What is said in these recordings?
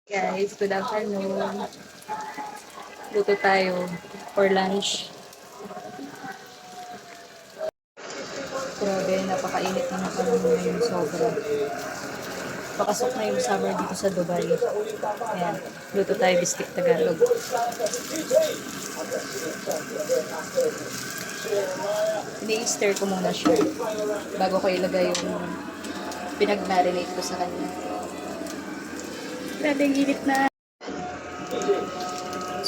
Guys, good afternoon. Luto tayo for lunch. Grabe, napakainit na panahon ngayon, sobra. Pakasok na yung summer dito sa Dubai. Ayan, luto tayo bistik Tagalog. Ini-stir ko muna siya bago ko ilagay yung pinag-marinate ko sa kanya. Grabe, ang init na.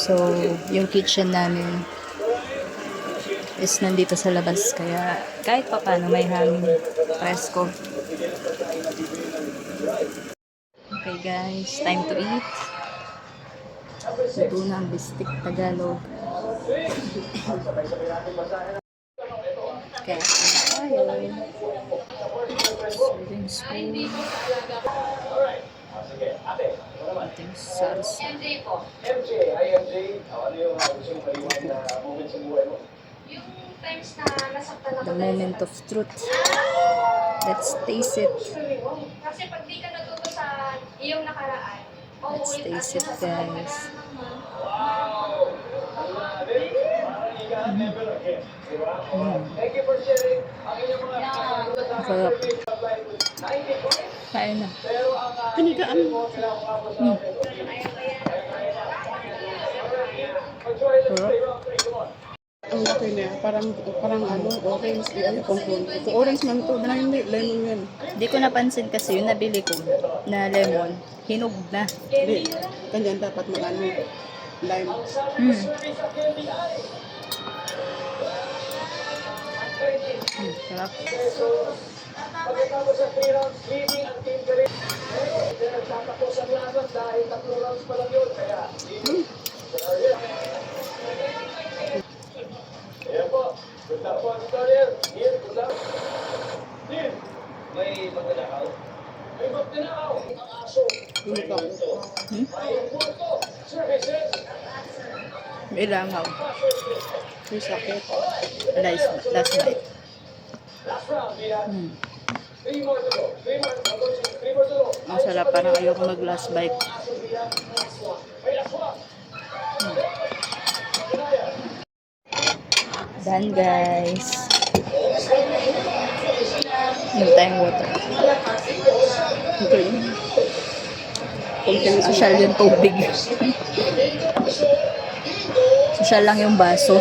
So, yung kitchen namin is nandito sa labas, kaya kahit pa paano may hangin, presko. Okay guys, time to eat. Luto na ang bistik Tagalog. Kaya tayo. Serving spoon. Ating sarsa. MJ, ano yung gusto mong paliwan na moment sa buhay mo? Yung times na nasaktan na The moment of truth. Let's taste it. Kasi pag di ka natuto sa iyong nakaraan, Let's taste it, guys. Thank you for sharing ang inyong mga Sarap. Kain na. Pinigaan mo. Sarap. Ang laki niya. Parang ano, orange. Kung orange man to, na hindi, lemon yan. Di ko napansin kasi yung nabili ko na lemon, hinog na. Hindi. Ganyan dapat mag-ano. Lime. Sarap. Pagkatapos sa 3 rounds, leading ang team ka rin. Pero nagtatapos ang laban dahil 3 rounds pa lang yun. Kaya, ayan po. Good luck po, Victoria. Neil, good luck. Neil, may magtanakaw. May magtanakaw. Ang aso. Hindi ka. Ay, puto. Services. May langaw. May sakit. Last bite. Last round, Mira. 3 more to go. 3 more to go. Ang sarap, parang ayoko mag last bite. May last one. Done guys. Yung tayong water. Ito yun. Social yung tubig. Social lang yung baso.